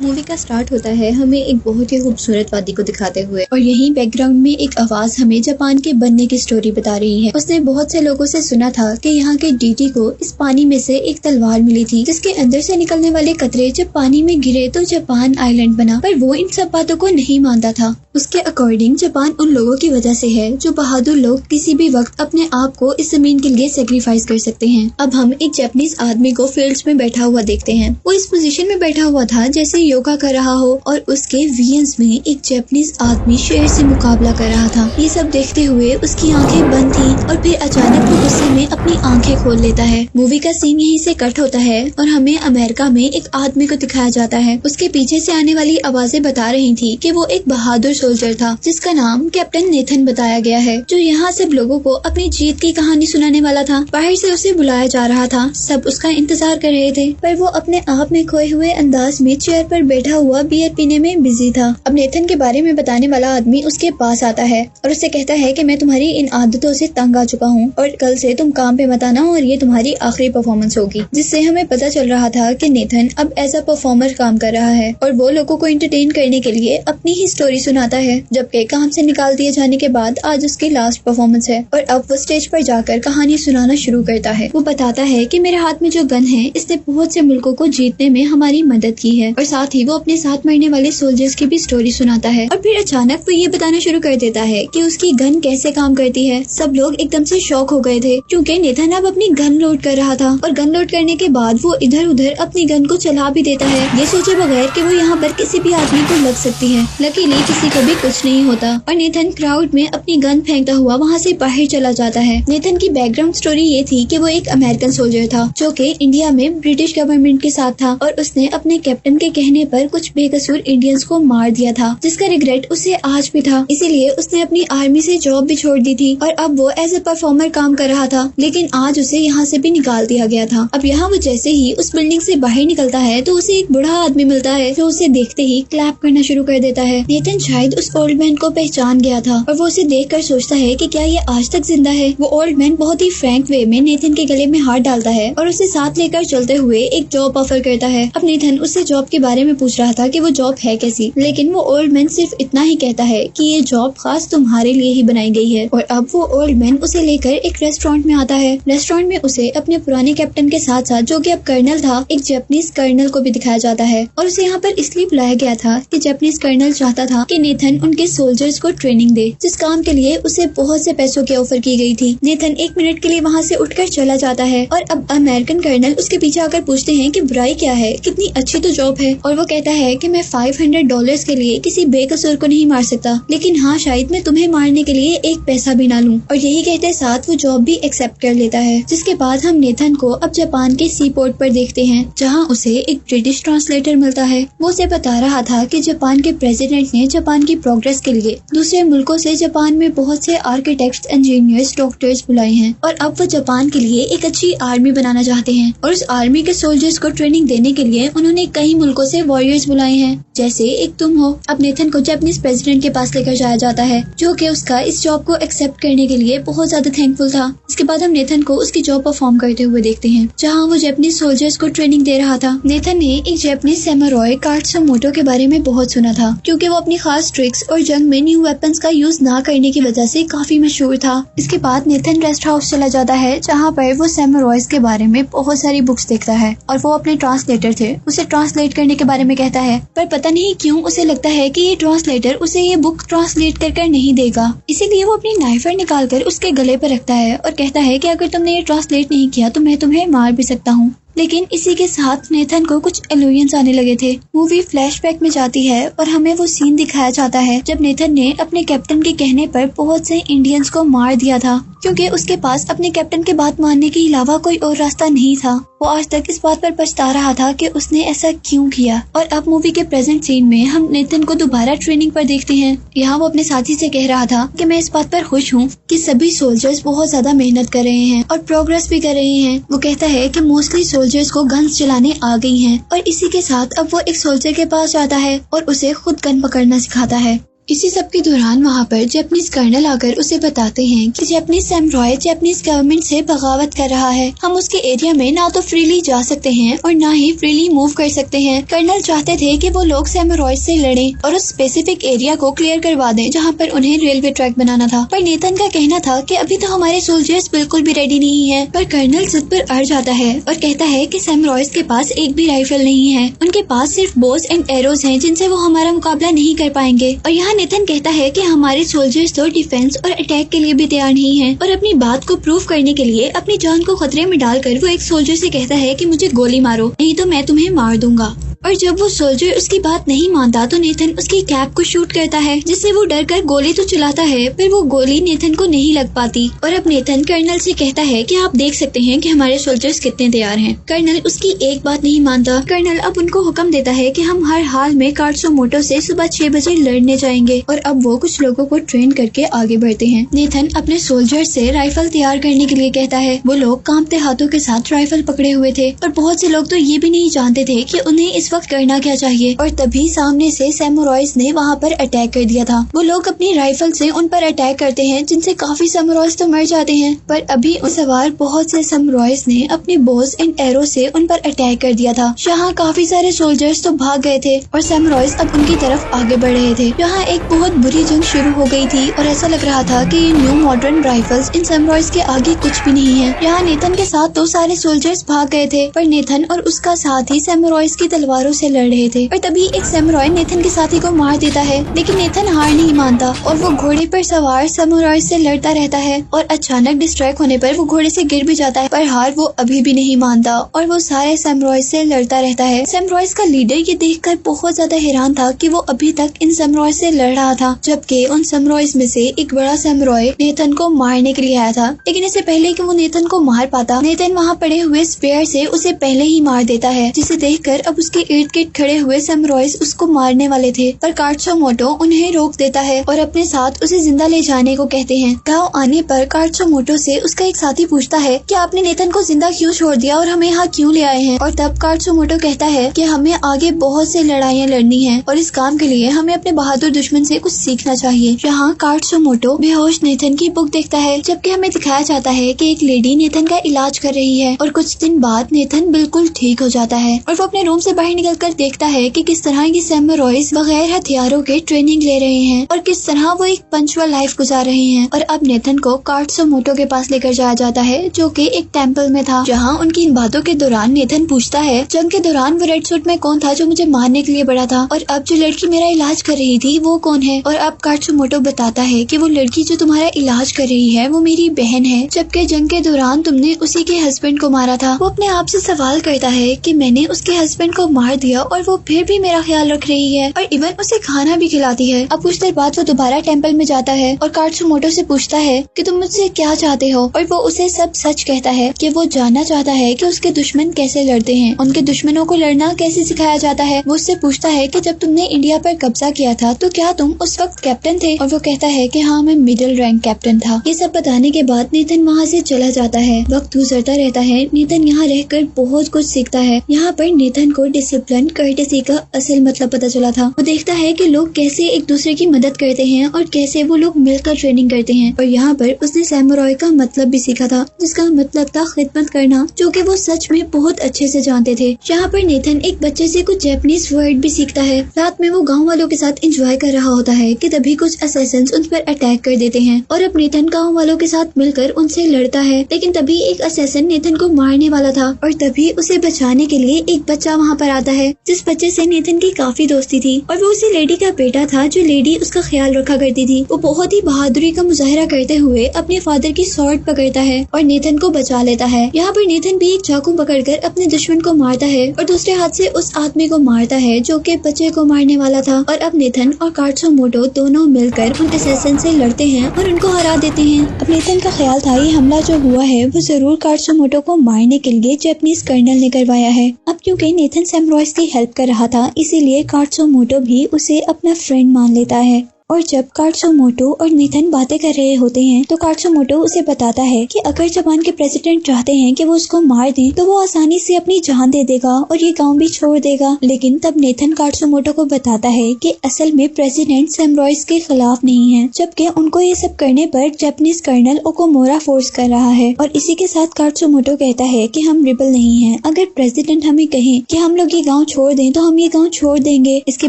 Movie का start होता है हमें एक बहुत ही खूबसूरत वादी को दिखाते हुए और यहीं बैकग्राउंड में एक आवाज हमें जापान के बनने की स्टोरी बता रही है। उसने बहुत से लोगों से सुना था कि यहाँ के डीटी को इस पानी में से एक तलवार मिली थी जिसके अंदर से निकलने वाले कतरे जब पानी में गिरे तो जापान आइलैंड बना, पर वो इन सब बातों को नहीं मानता था। उसके अकॉर्डिंग जापान उन लोगों की वजह से है जो बहादुर लोग किसी भी वक्त अपने आप को इस जमीन के लिए सेक्रीफाइस कर सकते हैं। अब हम एक जापानीज आदमी को फील्ड्स में बैठा हुआ देखते हैं। वो इस पोजीशन में बैठा हुआ था जैसे योगा कर रहा हो और उसके वीएंस में एक जापानीज आदमी शेर से मुकाबला कर रहा था। ये सब देखते हुए उसकी आंखें बंद थी और फिर अचानक वो गुस्से में अपनी आंखें खोल लेता है। मूवी का सीन यहीं से कट होता है और हमें अमेरिका में एक आदमी को दिखाया जाता है। उसके पीछे से आने वाली आवाजें बता रही थी कि वो एक बहादुर सोल्जर था जिसका नाम कैप्टन नेथन बताया गया है, जो यहाँ सब लोगों को अपनी जीत की कहानी सुनाने वाला था। बाहर से उसे बुलाया जा रहा था, सब उसका इंतजार कर रहे थे, पर वो अपने आप में खोए हुए अंदाज में चेयर पर बैठा हुआ बियर पीने में बिजी था। अब नेथन के बारे में बताने वाला आदमी उसके पास आता है और उससे कहता है कि मैं तुम्हारी इन आदतों से तंग आ चुका हूँ और कल से तुम काम पे मत आना और ये तुम्हारी आखिरी परफॉर्मेंस होगी। जिससे हमें पता चल रहा था कि नेथन अब एज अ परफॉर्मर काम कर रहा है और वो लोगों को एंटरटेन करने के लिए अपनी ही स्टोरी सुनाता है। जबकि काम से निकाल दिए जाने के बाद आज उसकी लास्ट परफॉर्मेंस है और अब वो स्टेज पर जाकर कहानी सुनाना शुरू करता है। वो बताता है कि मेरे हाथ में जो गन है इसने बहुत से मुल्कों को जीतने में हमारी मदद की है और साथ ही वो अपने साथ मरने वाले सोल्जर्स की भी स्टोरी सुनाता है। और फिर अचानक वो ये बताना शुरू कर देता है कि उसकी गन कैसे काम करती है। सब लोग एकदम से शॉक हो गए थे क्योंकि नेथन अब अपनी गन लोड कर रहा था और गन लोड करने के बाद वो इधर उधर अपनी गन को चला भी देता है, ये सोचे बगैर कि वो यहाँ पर किसी भी आदमी को लग सकती है। लकीली किसी को भी कुछ नहीं होता और नेथन क्राउड में अपनी गन फेंकता हुआ वहाँ से बाहर चला जाता है। नेथन की बैकग्राउंड स्टोरी ये थी कि वो एक अमेरिकन सोल्जर था जो कि इंडिया में ब्रिटिश गवर्नमेंट के साथ था और उसने अपने कैप्टन के कहने पर कुछ बेकसूर इंडियंस को मार दिया था, जिसका रिग्रेट उसे आज भी था। इसीलिए उसने अपनी आर्मी से जॉब भी छोड़ दी थी और अब वो एज ए परफॉर्मर काम कर रहा था, लेकिन आज उसे यहाँ से भी निकाल दिया गया था। अब यहाँ वो जैसे ही उस बिल्डिंग से बाहर निकलता है तो उसे एक बूढ़ा आदमी मिलता है जो उसे देखते ही क्लैप करना शुरू कर देता है। नेथन शायद उस ओल्ड मैन को पहचान गया था और वो उसे देखकर सोचता है कि क्या ये आज तक जिंदा है। वो ओल्ड मैन बहुत ही फ्रैंक वे में नेथन के गले में हाथ डालता है और उसे साथ लेकर चलते हुए एक जॉब ऑफर करता है। अब नेथन उससे जॉब के बारे में पूछ रहा था कि वो जॉब है कैसी, लेकिन वो ओल्ड मैन सिर्फ इतना ही कहता है कि ये जॉब खास तुम्हारे लिए ही बनाई गई है। और अब वो ओल्ड मैन उसे लेकर एक रेस्टोरेंट में आता है। रेस्टोरेंट में उसे अपने पुराने कैप्टन के साथ साथ जो कि अब कर्नल था, एक जापानीज कर्नल को भी दिखाया जाता है और उसे यहाँ पर इसलिए बुलाया गया था कि जापानीज कर्नल चाहता था कि नेथन उनके सोल्जर्स को ट्रेनिंग दे, जिस काम के लिए उसे बहुत से पैसों की ऑफर की गई थी। नेथन एक मिनट के लिए वहाँ से उठकर चला जाता है और अब अमेरिकन कर्नल उसके पीछे आकर पूछते हैं कि बुराई क्या है, कितनी अच्छी तो जॉब है। और वो कहता है कि मैं $500 के लिए किसी बेकसूर को नहीं मार सकता, लेकिन हाँ शायद मैं तुम्हें मारने के लिए एक पैसा भी ना लूं। और यही कहते साथ वो जॉब भी एक्सेप्ट कर लेता है। जिसके बाद हम नेथन को अब जापान के सी पोर्ट पर देखते हैं जहाँ उसे एक ब्रिटिश ट्रांसलेटर मिलता है। वो उसे बता रहा था कि जापान के प्रेसिडेंट ने जापान की प्रोग्रेस के लिए दूसरे मुल्कों से जापान में बहुत से आर्किटेक्ट्स, इंजीनियर्स, डॉक्टर्स बुलाए हैं और अब वो जापान के लिए एक अच्छी आर्मी बनाना चाहते हैं और उस आर्मी के सोल्जर्स को ट्रेनिंग देने के लिए उन्होंने कई मुल्कों से वॉरियर्स बुलाए हैं, जैसे एक तुम हो। अब नेथन को जापानीज प्रेसिडेंट के पास लेकर जाया जाता है जो कि उसका इस जॉब को एक्सेप्ट करने के लिए बहुत ज्यादा थैंकफुल था। इसके बाद हम नेथन को उसकी जॉब परफॉर्म करते हुए देखते हैं जहाँ वो जापानीज सोल्जर्स को ट्रेनिंग दे रहा था। नेथन ने एक जापानीज सैमुराई कात्सुमोटो के बारे में बहुत सुना था क्योंकि वो अपनी खास ट्रिक्स और जंग में न्यू वेपन्स का यूज ना करने की वजह से काफी मशहूर था। इसके बाद नेथन रेस्ट हाउस चला जाता है जहाँ पर वो सैमुराइज के बारे में बहुत सारी बुक्स देखता है और वो अपने ट्रांसलेटर थे उसे ट्रांसलेट करने के बारे में कहता है, पर पता नहीं क्यों उसे लगता है कि ये ट्रांसलेटर उसे ये बुक ट्रांसलेट कर नहीं देगा। इसीलिए वो अपनी नाइफर निकालकर उसके गले पर रखता है और कहता है कि अगर तुमने ये ट्रांसलेट नहीं किया तो मैं तुम्हें मार भी सकता हूँ। लेकिन इसी के साथ नेथन को कुछ इल्यूजन्स आने लगे थे। मूवी फ्लैशबैक में जाती है और हमें वो सीन दिखाया जाता है जब नेथन ने अपने कैप्टन के कहने पर बहुत से इंडियंस को मार दिया था क्योंकि उसके पास अपने कैप्टन की बात मानने के अलावा कोई और रास्ता नहीं था। वो आज तक इस बात पर पछता रहा था कि उसने ऐसा क्यों किया। और अब मूवी के प्रेजेंट सीन में हम नेथन को दोबारा ट्रेनिंग पर देखते हैं। यहाँ वो अपने साथी से कह रहा था कि मैं इस बात पर खुश हूँ कि सभी सोल्जर्स बहुत ज्यादा मेहनत कर रहे हैं और प्रोग्रेस भी कर रहे हैं। वो कहता है कि मोस्टली सोल्जर्स को गन्स चलाने आ गई हैं और इसी के साथ अब वो एक सोल्जर के पास जाता है और उसे खुद गन पकड़ना सिखाता है। इसी सब के दौरान वहाँ पर जापानीज कर्नल आकर उसे बताते हैं कि जापानीज सैमुराई जापानीज गवर्नमेंट से बगावत कर रहा है। हम उसके एरिया में ना तो फ्रीली जा सकते हैं और ना ही फ्रीली मूव कर सकते हैं। कर्नल चाहते थे कि वो लोग सैमुराई से लड़ें और उस स्पेसिफिक एरिया को क्लियर करवा दें जहाँ पर उन्हें रेलवे ट्रैक बनाना था। पर नेथन का कहना था कि अभी तो हमारे सोल्जर्स बिल्कुल भी रेडी नहीं है। पर कर्नल जिद पर अड़ जाता है और कहता है कि सैमुराइज के पास एक भी राइफल नहीं है, उनके पास सिर्फ बोस एंड एरोज हैं जिनसे वो हमारा मुकाबला नहीं कर पाएंगे। और यहाँ नेथन कहता है कि हमारे सोल्जर्स तो डिफेंस और अटैक के लिए भी तैयार नहीं हैं। और अपनी बात को प्रूव करने के लिए अपनी जान को खतरे में डालकर वो एक सोल्जर से कहता है कि मुझे गोली मारो, नहीं तो मैं तुम्हें मार दूंगा। और जब वो सोल्जर उसकी बात नहीं मानता तो नेथन उसकी कैप को शूट करता है, जिससे वो डरकर गोली तो चलाता है पर वो गोली नेथन को नहीं लग पाती। और अब नेथन कर्नल से कहता है कि आप देख सकते हैं कि हमारे सोल्जर्स कितने तैयार हैं। कर्नल उसकी एक बात नहीं मानता। कर्नल अब उनको हुक्म देता है कि हम हर हाल में काटसुमोटो से सुबह 6 बजे लड़ने जाएंगे। और अब वो कुछ लोगों को ट्रेन करके आगे बढ़ते हैं। नेथन अपने सोल्जर से राइफल तैयार करने के लिए कहता है। वो लोग कांपते हाथों के साथ राइफल पकड़े हुए थे और बहुत से लोग तो ये भी नहीं जानते थे कि उन्हें इस वक्त करना क्या चाहिए। और तभी सामने से सैमुराइज ने वहाँ पर अटैक कर दिया था। वो लोग अपनी राइफल से उन पर अटैक करते हैं, जिनसे काफी सैमुराइज तो मर जाते हैं। पर अभी उस सवार बहुत से सैमुराइज ने अपने बोस एंड एरो से उन पर अटैक कर दिया था। यहाँ काफी सारे सोल्जर्स तो भाग गए थे और सैमुराइज अब उनकी तरफ आगे बढ़ रहे थे। यहाँ एक बहुत बुरी जंग शुरू हो गई थी और ऐसा लग रहा था कि ये न्यू मॉडर्न राइफल्स इन सैमुराइज के आगे कुछ भी नहीं है। यहाँ नेथन के साथ तो सारे सोल्जर्स भाग गए थे, पर नेथन और उसका साथी सैमुराइज की तलवारों से लड़ रहे थे। और तभी एक सैमुराई नेथन के साथी को मार देता है, लेकिन नेथन हार नहीं मानता और वो घोड़े पर सवार सैमुराई से लड़ता रहता है। और अचानक डिस्ट्रैक्ट होने पर वो घोड़े से गिर भी जाता है, पर हार वो अभी भी नहीं मानता और वो सारे सैमुराई से लड़ता रहता है। सैमुराइज का लीडर ये देखकर बहुत ज्यादा हैरान था कि वो अभी तक इन सैमुराई से लड़ रहा था, जबकि उन सैमुराइज में से एक बड़ा सैमुराई नेथन को मारने के लिए आया था। लेकिन इससे पहले कि वो नेथन को मार पाता, नेथन वहाँ पड़े हुए स्पेयर से उसे पहले ही मार देता है, जिसे देखकर अब उसके इर्द गिर्द खड़े हुए सैमुराइज उसको मारने वाले थे। पर काटसुमोटो उन्हें रोक देता है और अपने साथ उसे जिंदा ले जाने को कहते हैं। गांव आने पर काटसुमोटो से उसका एक साथी पूछता है कि आपने नेथन को जिंदा क्यों छोड़ दिया और हमें यहाँ क्यों ले आए हैं। और तब काटसुमोटो कहता है कि हमें आगे बहुत से लड़ाइयाँ लड़नी है और इस काम के लिए हमें अपने बहादुर दुश्मन से कुछ सीखना चाहिए। यहाँ काटसुमोटो बेहोश नेथन की बुक देखता है, जबकि हमें दिखाया जाता है कि एक लेडी नेथन का इलाज कर रही है। और कुछ दिन बाद नेथन बिल्कुल ठीक हो जाता है और वो अपने रूम से बाहर निकलकर देखता है कि किस तरह ये सैमुराइज बगैर हथियारों के ट्रेनिंग ले रहे हैं और किस तरह वो एक पंचुअल लाइफ गुजार रहे हैं। और अब नेथन को काटसुमोटो के पास लेकर जाया जाता है, जो कि एक टेंपल में था। जहाँ उनकी इन बातों के दौरान नेथन पूछता है, जंग के दौरान वो रेड सूट में कौन था जो मुझे मारने के लिए बड़ा था, और अब जो लड़की मेरा इलाज कर रही थी वो कौन है। और अब काटसुमोटो बताता है कि वो लड़की जो तुम्हारा इलाज कर रही है वो मेरी बहन है, जबकि जंग के दौरान तुमने उसी के हस्बैंड को मारा था। वो अपने आप से सवाल करता है कि मैंने उसके हस्बैंड को मार दिया और वो फिर भी मेरा ख्याल रख रही है और इवन उसे खाना भी खिलाती है। अब कुछ देर बाद वो दोबारा टेंपल में जाता है और काटसुमोटो से पूछता है कि तुम मुझसे क्या चाहते हो, और वो उसे सब सच कहता है कि वो जानना चाहता है कि उसके दुश्मन कैसे लड़ते हैं, उनके दुश्मनों को लड़ना कैसे सिखाया जाता है। वो उससे पूछता है कि जब तुमने इंडिया पर कब्जा किया था तो क्या तुम उस वक्त कैप्टन थे, और वो कहता है कि हाँ, मैं मिडिल रैंक कैप्टन था। ये सब बताने के बाद नेथन वहाँ से चला जाता है। वक्त गुजरता रहता है। नेथन यहाँ रहकर बहुत कुछ सीखता है। यहाँ पर नेथन को डिसिप्लिन कर्टेसी का असल मतलब पता चला था। वो देखता है कि लोग कैसे एक दूसरे की मदद करते हैं और कैसे वो लोग मिलकर ट्रेनिंग करते हैं। और यहाँ पर उसने सैमुराई का मतलब भी सीखा था, जिसका मतलब था खिदमत करना, जो कि वो सच में बहुत अच्छे से जानते थे। यहाँ पर नेथन एक बच्चे से कुछ जापानीज वर्ड भी सीखता है। रात में वो गाँव वालों के साथ एंजॉय कर रहा होता है कि तभी कुछ असैसिन्स उन पर अटैक कर देते हैं और अब नेथन गाँव वालों के साथ मिलकर उनसे लड़ता है। लेकिन तभी एक असैसिन नेथन को मारने वाला था और तभी उसे बचाने के लिए एक बच्चा वहाँ पर आता है, जिस बच्चे से नेथन की काफी दोस्ती थी और वो उसी लेडी का बेटा था जो लेडी उसका ख्याल रखा करती थी। वो बहुत ही बहादुरी का मुजाहरा करते हुए अपने फादर की स्वॉर्ड पकड़ता है और नेथन को बचा लेता है। यहाँ पर नेथन भी एक चाकू पकड़कर अपने दुश्मन को मारता है और दूसरे हाथ से उस आदमी को मारता है जो कि बच्चे को मारने वाला था। और अब नेथन और काटसुमोटो दोनों मिलकर उन असैसिन से लड़ते हैं और उनको हरा देते हैं। अब नेथन का ख्याल था ये हमला जो हुआ है वो जरूर काटसुमोटो को मारने के लिए जापानीज कर्नल ने करवाया है। अब क्योंकि नेथन सैमुराइज की हेल्प कर रहा था, इसीलिए काटसुमोटो भी उसे अपना फ्रेंड मान लेता है और जब कात्सुमोटो और नेथन बातें कर रहे होते हैं तो कात्सुमोटो उसे बताता है कि अगर जापान के प्रेसिडेंट चाहते हैं कि वो उसको मार दें तो वो आसानी से अपनी जान दे देगा और ये गांव भी छोड़ देगा। लेकिन तब नेथन कात्सुमोटो को बताता है कि असल में प्रेसिडेंट सैमुराइज के खिलाफ नहीं है, जबकि उनको ये सब करने पर जापानीज कर्नल ओकोमोरा फोर्स कर रहा है। और इसी के साथ कात्सुमोटो कहता है कि हम रिबल नहीं हैं। अगर प्रेसिडेंट हमें कहे कि हम लोग ये गांव छोड़ दें तो हम ये गांव छोड़ देंगे। इसके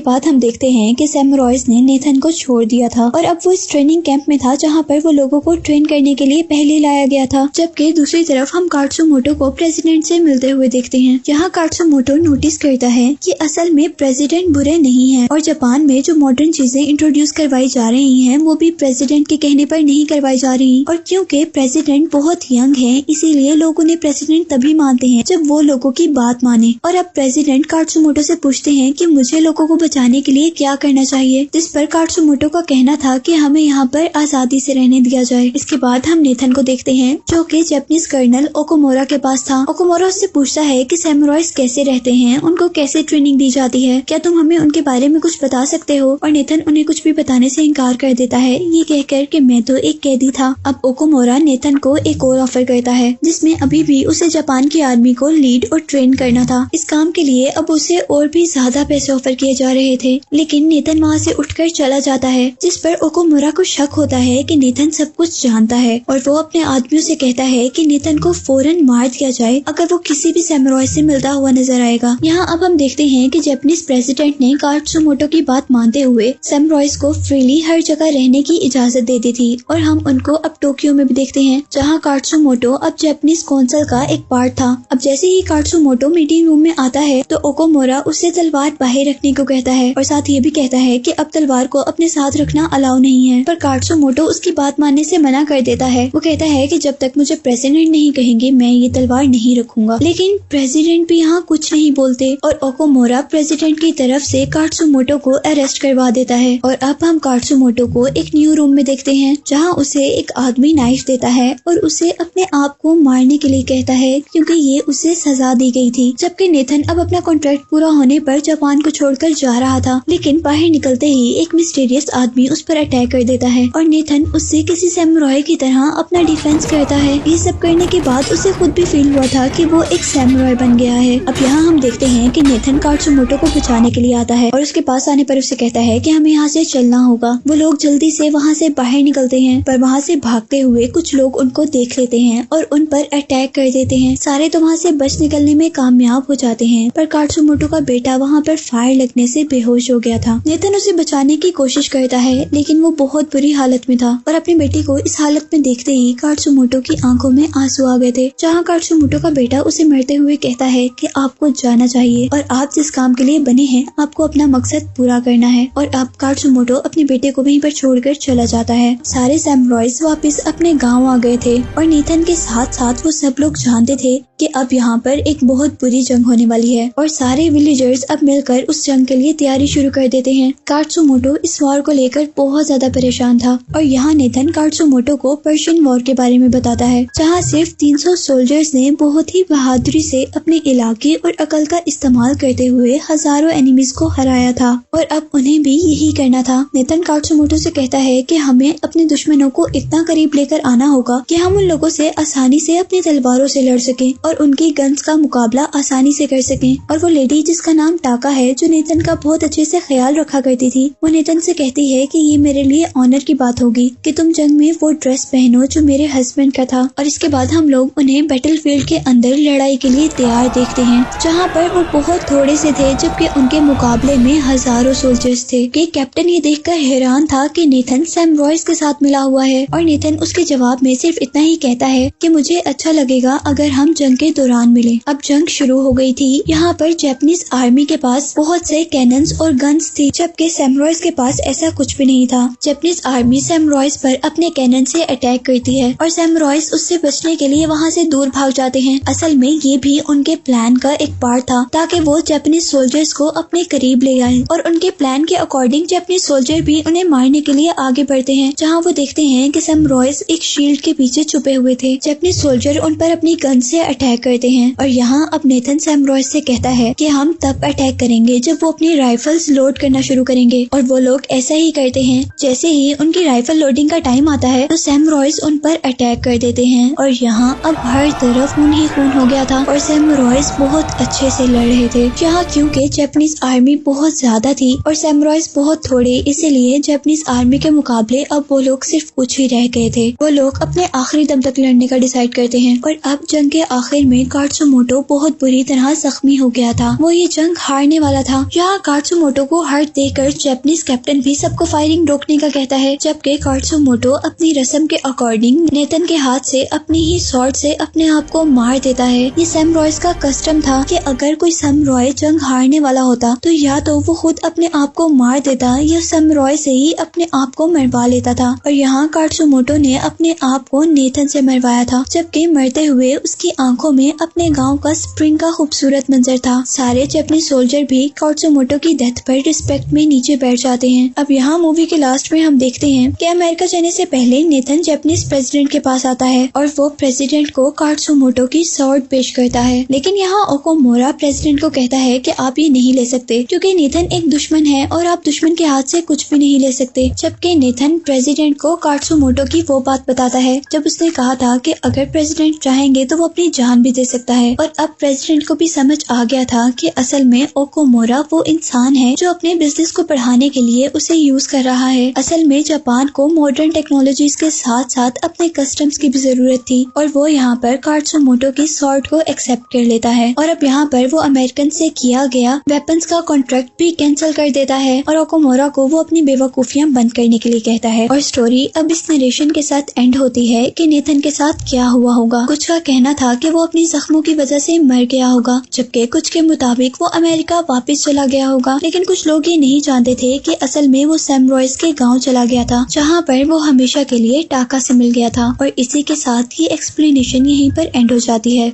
बाद हम देखते हैं कि सैमुराइज ने नेथन को छोड़ दिया था और अब वो इस ट्रेनिंग कैंप में था जहाँ पर वो लोगों को ट्रेन करने के लिए पहले लाया गया था। जबकि दूसरी तरफ हम कात्सुमोटो को प्रेसिडेंट से मिलते हुए देखते हैं। यहाँ कात्सुमोटो नोटिस करता है कि असल में प्रेसिडेंट बुरे नहीं है और जापान में जो मॉडर्न चीजें इंट्रोड्यूस करवाई जा रही हैं वो भी प्रेसिडेंट के कहने पर नहीं करवाई जा रही। और क्योंकि प्रेसिडेंट बहुत यंग है इसीलिए लोग उन्हें प्रेसिडेंट तभी मानते हैं जब वो लोगों की बात माने। और अब प्रेसिडेंट कात्सुमोटो से पूछते हैं कि मुझे लोगों को बचाने के लिए क्या करना चाहिए, जिस पर कात्सुमोटो का कहना था कि हमें यहाँ पर आजादी से रहने दिया जाए। इसके बाद हम नेथन को देखते हैं जो कि जापानीज कर्नल ओकोमोरा के पास था। ओकोमोरा उससे पूछता है कि सैमुराइज कैसे रहते हैं, उनको कैसे ट्रेनिंग दी जाती है, क्या तुम हमें उनके बारे में कुछ बता सकते हो। और नेथन उन्हें कुछ भी बताने से इनकार कर देता है ये कहकर कि मैं तो एक कैदी था। अब ओकोमोरा नेथन को एक और ऑफर करता है जिसमें अभी भी उसे जापान की आर्मी को लीड और ट्रेन करना था। इस काम के लिए अब उसे और भी ज्यादा पैसे ऑफर किए जा रहे थे, लेकिन नेथन वहाँ से उठकर चला जाता है, जिस पर ओकोमोरा को शक होता है कि नेथन सब कुछ जानता है और वो अपने आदमियों से कहता है कि नेथन को फौरन मार दिया जाए अगर वो किसी भी सैमुराई से मिलता हुआ नजर आएगा। यहाँ अब हम देखते हैं कि जापानीज प्रेसिडेंट ने कात्सुमोटो की बात मानते हुए सैमुराइज को फ्रीली हर जगह रहने की इजाजत दे दी थी। और हम उनको अब टोक्यो में भी देखते हैं जहाँ कात्सुमोटो अब जापानीज कौंसिल का एक पार्ट था। अब जैसे ही कात्सुमोटो मीटिंग रूम में आता है तो ओकोमोरा उससे तलवार बाहर रखने को कहता है और साथ ये भी कहता है कि अब तलवार को अपने साथ रखना अलाउ नहीं है। पर कात्सुमोटो उसकी बात मानने से मना कर देता है। वो कहता है कि जब तक मुझे प्रेसिडेंट नहीं कहेंगे मैं ये तलवार नहीं रखूंगा। लेकिन प्रेसिडेंट भी यहाँ कुछ नहीं बोलते और ओकोमोरा प्रेसिडेंट की तरफ से कात्सुमोटो को अरेस्ट करवा देता है। और अब हम कात्सुमोटो को एक न्यू रूम में देखते हैं जहाँ उसे एक आदमी नाइफ देता है और उसे अपने आप को मारने के लिए कहता है क्योंकि ये उसे सजा दी गई थी। जबकि नेथन अब अपना कॉन्ट्रैक्ट पूरा होने पर जापान को छोड़कर जा रहा था, लेकिन बाहर निकलते ही एक मिस्टीरियस आदमी उस पर अटैक कर देता है और नेथन उससे किसी सैमुराई की तरह अपना डिफेंस करता है। ये सब करने के बाद उसे खुद भी फील हुआ था कि वो एक सैमुराई बन गया है। अब यहाँ हम देखते हैं कि नेथन कात्सुमोटो को बचाने के लिए आता है और उसके पास आने पर उसे कहता है कि हमें यहाँ से चलना होगा। वो लोग जल्दी से वहाँ से बाहर निकलते हैं पर वहाँ से भागते हुए कुछ लोग उनको देख लेते हैं और उन पर अटैक कर देते हैं। सारे तो वहाँ से बच निकलने में कामयाब हो जाते हैं पर कात्सुमोटो का बेटा वहाँ पर फायर लगने से बेहोश हो गया था। नेथन उसे बचाने की कोशिश करता है लेकिन वो बहुत बुरी हालत में था और अपने बेटे को इस हालत में देखते ही कात्सुमोटो की आंखों में आंसू आ गए थे। जहाँ कात्सुमोटो का बेटा उसे मरते हुए कहता है कि आपको जाना चाहिए और आप जिस काम के लिए बने हैं आपको अपना मकसद पूरा करना है। और अब कात्सुमोटो अपने बेटे को वहीं पर छोड़कर चला जाता है। सारे सैमुराइज वापस अपने गाँव आ गए थे और नेथन के साथ साथ वो सब लोग जानते थे कि अब यहाँ पर एक बहुत बुरी जंग होने वाली है और सारे विलेजर्स अब मिलकर उस जंग के लिए तैयारी शुरू कर देते हैं। कात्सुमोटो इस वॉर को लेकर बहुत ज्यादा परेशान था और यहाँ नेथन कात्सुमोटो को पर्शियन वॉर के बारे में बताता है जहाँ सिर्फ 300 सोल्जर्स ने बहुत ही बहादुरी से अपने इलाके और अकल का इस्तेमाल करते हुए हजारों एनिमीज को हराया था और अब उन्हें भी यही करना था। नेथन कात्सुमोटो से कहता है कि हमें अपने दुश्मनों को इतना करीब लेकर आना होगा कि हम उन लोगों से आसानी से अपनी तलवारों से लड़ सकें और उनकी गन्स का मुकाबला आसानी से कर सकें। और वो लेडी जिसका नाम टाका है जो नेथन का बहुत अच्छे से ख्याल रखा करती थी, वो नेथन से कहती है कि ये मेरे लिए ऑनर की बात होगी कि तुम जंग में वो ड्रेस पहनो जो मेरे हस्बैंड का था। और इसके बाद हम लोग उन्हें बैटलफील्ड के अंदर लड़ाई के लिए तैयार देखते हैं जहाँ पर वो बहुत थोड़े से थे जबकि उनके मुकाबले में हजारों सोल्जर्स थे। कि कैप्टन ये देखकर हैरान था कि नेथन सैमुराइज के साथ मिला हुआ है और नेथन उसके जवाब में सिर्फ इतना ही कहता है कि मुझे अच्छा लगेगा अगर हम जंग के दौरान मिले। अब जंग शुरू हो गई थी। यहाँ पर जापानीज आर्मी के पास बहुत से कैनन्स और गन्स थी जबकि सैमुराइज के पास ऐसा कुछ भी नहीं था। जापानीज आर्मी सैमुराइज पर अपने कैनन से अटैक करती है और सैमुराइज उससे बचने के लिए वहाँ से दूर भाग जाते हैं। असल में ये भी उनके प्लान का एक पार्ट था ताकि वो जापानीज सोल्जर्स को अपने करीब ले आए और उनके प्लान के अकॉर्डिंग जापानीज सोल्जर भी उन्हें मारने के लिए आगे बढ़ते हैं जहाँ वो देखते हैं कि सैमुराइज एक शील्ड के पीछे छुपे हुए थे। जापानीज सोल्जर उन पर अपनी गन से अटैक करते हैं। और यहाँ अब नेथन सैम रॉयस से कहता है कि हम तब अटैक करेंगे जब वो अपनी राइफल्स लोड करना शुरू करेंगे। और वो लोग ऐसा ही करते हैं। जैसे ही उनकी राइफल लोडिंग का टाइम आता है तो सैम रॉयस उन पर अटैक कर देते हैं। और यहाँ अब हर तरफ खून ही खून हो गया था और सैम रॉयस बहुत अच्छे से लड़ रहे थे। यहाँ क्योंकि जापानीज आर्मी बहुत ज्यादा थी और सैम रॉयस बहुत थोड़े, इसीलिए जापानीज आर्मी के मुकाबले अब वो लोग सिर्फ कुछ ही रह गए थे। वो लोग अपने आखिरी दम तक लड़ने का डिसाइड करते हैं। और अब जंग के आखिर में कात्सुमोटो बहुत बुरी तरह जख्मी हो गया था। वो ये जंग हारने वाला था। यहाँ कात्सुमोटो को हार देकर जापानीज कैप्टन भी सबको फायरिंग रोकने का कहता है, जबकि कात्सुमोटो अपनी रस्म के अकॉर्डिंग नेथन के हाथ से अपनी ही स्वॉर्ड से अपने आप को मार देता है। ये सैम रॉयस का कस्टम था कि अगर कोई सैम रॉय जंग हारने वाला होता तो या तो वो खुद अपने आप को मार देता या सैम रॉय से ही अपने आप को मरवा लेता था। और यहाँ कात्सुमोटो ने अपने आप को नेथन से मरवाया था, जबकि मरते हुए उसकी आंखों में अपने गांव का स्प्रिंग का खूबसूरत मंजर था। सारे जापानीज सोल्जर भी कात्सुमोटो की डेथ पर रिस्पेक्ट में नीचे बैठ जाते हैं। अब यहाँ मूवी के लास्ट में हम देखते हैं कि अमेरिका जाने से पहले नेथन जापानीज प्रेसिडेंट के पास आता है और वो प्रेसिडेंट को कात्सुमोटो की स्वॉर्ड पेश करता है। लेकिन यहाँ ओकोमोरा प्रेसिडेंट को कहता है कि आप ये नहीं ले सकते क्योंकि नेथन एक दुश्मन है और आप दुश्मन के हाथ से कुछ भी नहीं ले सकते। जबकि नेथन प्रेसिडेंट को कात्सुमोटो की वो बात बताता है जब उसने कहा था कि अगर प्रेसिडेंट चाहेंगे तो वो अपनी जान भी दे सकता है। और अब प्रेसिडेंट को भी समझ आ गया था कि असल में ओकोमोरा वो इंसान है जो अपने बिजनेस को बढ़ाने के लिए उसे यूज कर रहा है। असल में जापान को मॉडर्न टेक्नोलॉजीज के साथ साथ अपने कस्टम्स की भी जरूरत थी और वो यहाँ पर कात्सुमोटो की स्वॉर्ड को एक्सेप्ट कर लेता है। और अब यहाँ पर वो अमेरिकन से किया गया वेपन्स का कॉन्ट्रैक्ट भी कैंसिल कर देता है और ओकोमोरा को वो अपनी बेवकूफियां बंद करने के लिए कहता है। और स्टोरी अब इस नरेशन के साथ एंड होती है कि नेथन के साथ क्या हुआ होगा। कुछ का कहना था कि वो अपनी जख्मों की वजह से मर गया होगा, जबकि कुछ के मुताबिक वो अमेरिका वापस चला गया होगा। लेकिन कुछ लोग ये नहीं जानते थे कि असल में वो सैम रॉयस के गांव चला गया था जहां पर वो हमेशा के लिए टाका से मिल गया था। और इसी के साथ ये एक्सप्लेनेशन यहीं पर एंड हो जाती है।